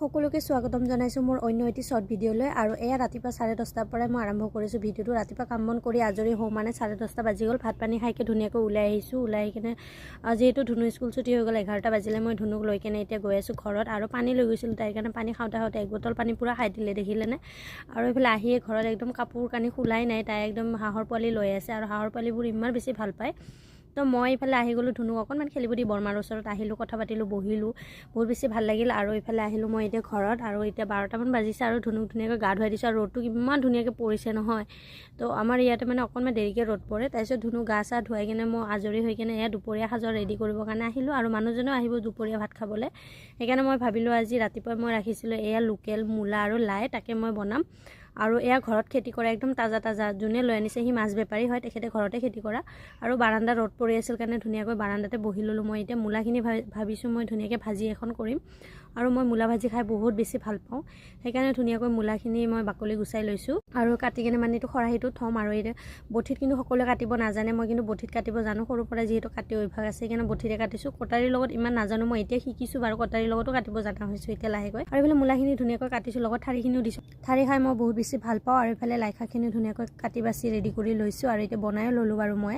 সকলোকে স্বাগতম জনাইছো মোৰ অন্য এটি শৰ্ট ভিডিঅ'লৈ আৰু এয়া ৰাতিপুৱা 10:30 পৰাই মই আৰম্ভ কৰিছো ভিডিঅ'টো। ৰাতিপুৱা কাম বন কৰি আজৰি হওঁ মানে 10:30 বাজি গ'ল। ভাত পানী খাইকে ধুনীয়াকৈ ওলাই আহিছো। ওলাই কিনে যেহেতু ধুনু স্কুল ছুটি হৈ গ'ল 11টা বাজিলে, মই ধুনুক লৈ কিনে এতিয়া গৈ আছো ঘৰত। আৰু পানী লৈ গৈছিলো তাইৰ কাৰণে। পানী খাওঁতে এক বটল পানী পুৰা খাই দিলে দেখিলেনে। আৰু এইফালে আহিয়ে ঘৰত একদম কাপোৰ কানি খোলাই নাই, তাই একদম হাঁহৰ পোৱালি লৈ আছে আৰু হাঁহৰ পোৱালিবোৰ ইমান বেছি ভাল পায়। তো মই ইফালে আহি গ'লোঁ, ধুনুক অকণমান খেলিব দি বৰমাৰ ওচৰত আহিলোঁ, কথা পাতিলোঁ, বহিলোঁ, বহুত বেছি ভাল লাগিল। আৰু ইফালে আহিলোঁ মই এতিয়া ঘৰত। আৰু এতিয়া 12টামান বাজিছে আৰু ধুনুক ধুনীয়াকৈ গা ধুৱাই দিছোঁ। আৰু ৰ'দটো কিমান ধুনীয়াকৈ পৰিছে নহয়। তো আমাৰ ইয়াতে মানে অকণমান দেৰিকৈ ৰ'দ পৰে। তাৰপিছত ধুনুক গা চা ধুৱাই কিনে মই আজৰি হৈ কিনে এয়া দুপৰীয়া সাজৰ ৰেডি কৰিবৰ কাৰণে আহিলোঁ। আৰু মানুহজনেও আহিব দুপৰীয়া ভাত খাবলৈ। সেইকাৰণে মই ভাবিলোঁ আজি ৰাতিপুৱা মই ৰাখিছিলোঁ এয়া লোকেল মূলা আৰু লাই, তাকে মই বনাম। আৰু এয়া ঘৰত খেতি কৰা একদম তাজা তাজা, যোনে লৈ আনিছে সি মাছ বেপাৰী হয়, তেখেতে ঘৰতে খেতি কৰা। আৰু বাৰান্দা ৰ'দ পৰি আছিল কাৰণে ধুনীয়াকৈ বাৰান্দাতে বহি ল'লোঁ। মই এতিয়া মূলাখিনি ভাবিছোঁ মই ধুনীয়াকৈ ভাজি এখন কৰিম। আৰু মই মূলা ভাজি খাই বহুত বেছি ভাল পাওঁ, সেইকাৰণে ধুনীয়াকৈ মূলাখিনি মই বাকলি গুচাই লৈছোঁ আৰু কাটি কিনে মানে এইটো খৰাহীটোত থ'ম। আৰু এতিয়া বঠিত কিন্তু সকলোৱে কাটিব নাজানে, মই কিন্তু বঠিত কাটিব জানো, সৰুৰ পৰা যিহেতু কাটি অভ্যাস আছে সেইকাৰণে বঠিৰে কাটিছোঁ। কটাৰীৰ লগত ইমান নাজানো, মই এতিয়া শিকিছোঁ বাৰু, কটাৰীৰ লগতো কাটিব জানা হৈছোঁ এতিয়া লাহেকৈ। আৰু এইফালে মূলাখিনি ধুনীয়াকৈ কাটিছোঁ, লগত ঠাৰিখিনিও দিছোঁ। ঠাৰি খাই মই বহুত বেছি ভাল পাওঁ। আৰু এইফালে লাই শাকখিনি ধুনীয়াকৈ কাটি বাচি ৰেডি কৰি লৈছোঁ। আৰু এতিয়া বনায়ো ল'লোঁ বাৰু মই।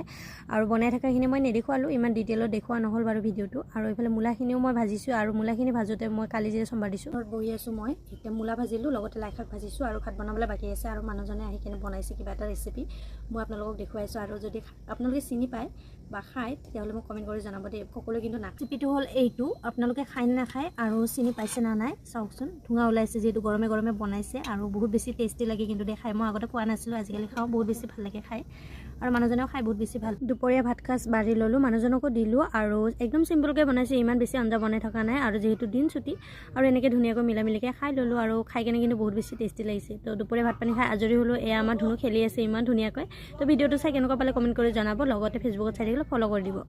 আৰু বনাই থকাখিনি মই নেদেখুৱালোঁ, ইমান ডিটেইলত দেখুওৱা নহ'ল বাৰু ভিডিঅ'টো। আৰু এইফালে মূলাখিনিও মই ভাজিছোঁ। আৰু মূলাখিনি ভাজোঁতে মই কালি যে চম্ভাৰ দিছোঁ ঘৰত বহি আছোঁ মই, এতিয়া মূলা ভাজিলোঁ, লগতে লাই শাক ভাজিছোঁ। আৰু ভাত বনাবলৈ বাকী আছে। আৰু মানুহজনে আহি কিনে বনাইছে কিবা এটা ৰেচিপি, মই আপোনালোকক দেখুৱাইছোঁ। আৰু যদি আপোনালোকে চিনি পায় বা খায় তেতিয়াহ'লে মোক কমেণ্ট কৰি জনাব দেই। সকলোৱে কিন্তু ৰেচিপিটো হ'ল এইটো, আপোনালোকে খায় নে নাখায় আৰু চিনি পাইছে না নাই চাওকচোন। ধোঁৱা ওলাইছে যিহেতু গৰমে গৰমে বনাইছে আৰু বহুত বেছি টেষ্টি লাগে কিন্তু দেখাই। মই আগতে খোৱা নাছিলোঁ, আজিকালি খাওঁ, বহুত বেছি ভাল লাগে খাই। আৰু মানুহজনেও খাই বহুত বেছি ভাল। দুপৰীয়া ভাত সাজ বাঢ়ি ল'লোঁ, মানুহজনকো দিলোঁ। আৰু একদম চিম্পলকৈ বনাইছোঁ, ইমান বেছি আঞ্জা বনাই থকা নাই। আৰু যিহেতু দিন ছুটি আৰু এনেকৈ ধুনীয়াকৈ মিলামিলিকৈ খাই ল'লোঁ। আৰু খাই কেনে কিন্তু বহুত বেছি টেষ্টি লাগিছে। তো দুপৰীয়া ভাত পানী খাই আজৰি হ'লোঁ। এয়া আমাৰ ধুনু খেলি আছে ইমান ধুনীয়াকৈ। তো ভিডিঅ'টো চাই কেনেকুৱা পালে কমেণ্ট কৰি জনাব, লগতে ফেচবুকত চাই থাকিলে ফ'ল' কৰি দিব।